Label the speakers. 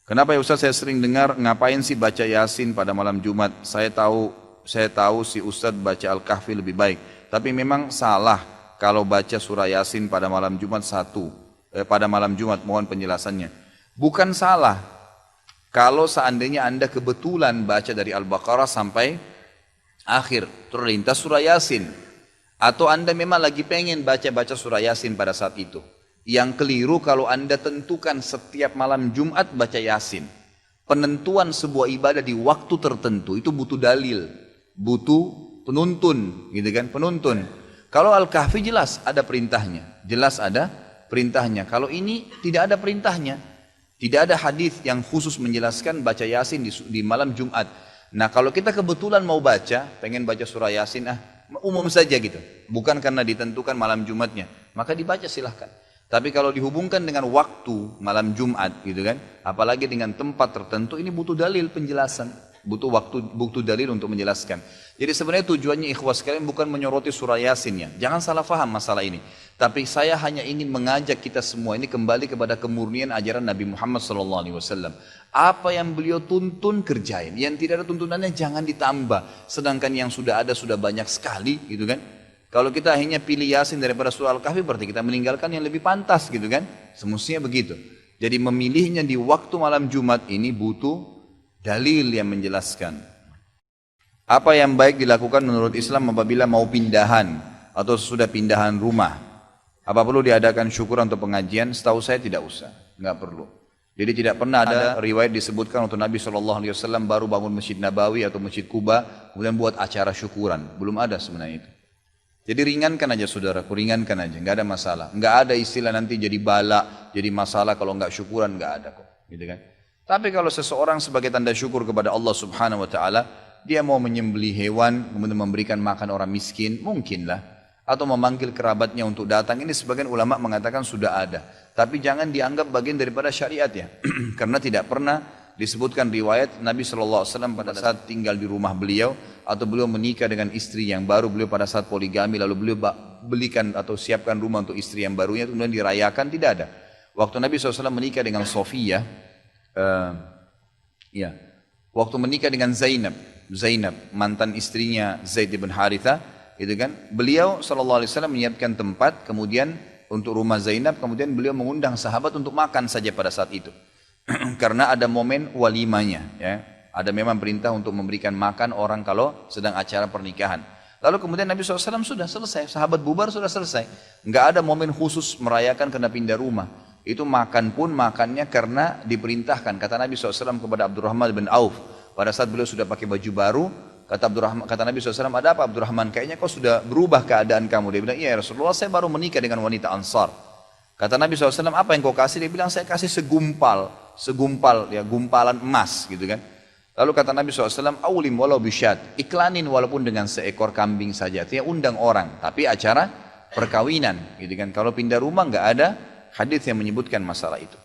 Speaker 1: Kenapa ya Ustaz saya sering dengar ngapain sih baca Yasin pada malam Jumat? Saya tahu si Ustaz baca Al-Kahfi lebih baik. Tapi memang salah kalau baca surah Yasin pada malam Jumat pada malam Jumat, mohon penjelasannya. Bukan salah kalau seandainya Anda kebetulan baca dari Al-Baqarah sampai akhir terlintas surah Yasin, atau Anda memang lagi pengen baca-baca surah Yasin pada saat itu. Yang keliru kalau Anda tentukan setiap malam Jumat baca Yasin. Penentuan sebuah ibadah di waktu tertentu itu butuh dalil, butuh penuntun, gitu kan? Penuntun. Kalau Al-Kahfi jelas ada perintahnya, jelas ada perintahnya. Kalau ini tidak ada perintahnya, tidak ada hadis yang khusus menjelaskan baca Yasin di malam Jumat. Nah, kalau kita kebetulan mau baca, pengen baca surah Yasin, umum saja gitu, bukan karena ditentukan malam Jumatnya, maka dibaca silahkan. Tapi kalau dihubungkan dengan waktu malam Jumat gitu kan, apalagi dengan tempat tertentu, ini butuh dalil penjelasan, butuh dalil untuk menjelaskan. Jadi sebenarnya tujuannya ikhwas sekalian bukan menyoroti surah Yasinnya, jangan salah faham masalah ini. Tapi saya hanya ingin mengajak kita semua ini kembali kepada kemurnian ajaran Nabi Muhammad SAW. Apa yang beliau tuntun kerjain, yang tidak ada tuntunannya jangan ditambah. Sedangkan yang sudah ada sudah banyak sekali gitu kan. Kalau kita akhirnya pilih Yasin daripada surah Al-Kahfi berarti kita meninggalkan yang lebih pantas gitu kan. Semestinya begitu. Jadi memilihnya di waktu malam Jumat ini butuh dalil yang menjelaskan. Apa yang baik dilakukan menurut Islam apabila mau pindahan atau sudah pindahan rumah? Apa perlu diadakan syukuran untuk pengajian? Setahu saya tidak usah, nggak perlu. Jadi tidak pernah ada riwayat disebutkan untuk Nabi SAW baru bangun Masjid Nabawi atau Masjid Kuba kemudian buat acara syukuran. Belum ada sebenarnya itu. Jadi ringankan aja saudaraku, ringankan aja, nggak ada masalah. Nggak ada istilah nanti jadi bala, jadi masalah kalau nggak syukuran, nggak ada kok, gitu kan. Tapi kalau seseorang sebagai tanda syukur kepada Allah Subhanahu Wa Taala, dia mau menyembelih hewan, kemudian memberikan makan orang miskin, mungkinlah. Atau memanggil kerabatnya untuk datang, ini sebagian ulama mengatakan sudah ada. Tapi jangan dianggap bagian daripada syariat ya, karena tidak pernah disebutkan riwayat Nabi SAW pada saat tinggal di rumah beliau atau beliau menikah dengan istri yang baru, beliau pada saat poligami lalu beliau belikan atau siapkan rumah untuk istri yang barunya kemudian dirayakan, tidak ada. Waktu Nabi SAW menikah dengan Sofiyah, waktu menikah dengan Zainab mantan istrinya Zaid bin Haritha, itu kan, beliau SAW menyiapkan tempat kemudian untuk rumah Zainab, kemudian beliau mengundang sahabat untuk makan saja pada saat itu. Karena ada momen walimanya ya. Ada memang perintah untuk memberikan makan orang kalau sedang acara pernikahan. Lalu kemudian Nabi SAW sudah selesai, sahabat bubar sudah selesai. Nggak ada momen khusus merayakan karena pindah rumah. Itu makan pun makannya karena diperintahkan. Kata Nabi SAW kepada Abdurrahman bin Auf, pada saat beliau sudah pakai baju baru, kata Nabi SAW, ada apa Abdurrahman? Kayaknya kau sudah berubah keadaan kamu. Dia bilang, iya Rasulullah, saya baru menikah dengan wanita Ansar. Kata Nabi SAW, apa yang kau kasih? Dia bilang, saya kasih segumpal ya, gumpalan emas gitu kan. Lalu kata Nabi SAW, awlim walau bisyad, iklanin walaupun dengan seekor kambing saja, artinya undang orang, tapi acara perkawinan gitu kan. Kalau pindah rumah nggak ada hadis yang menyebutkan masalah itu.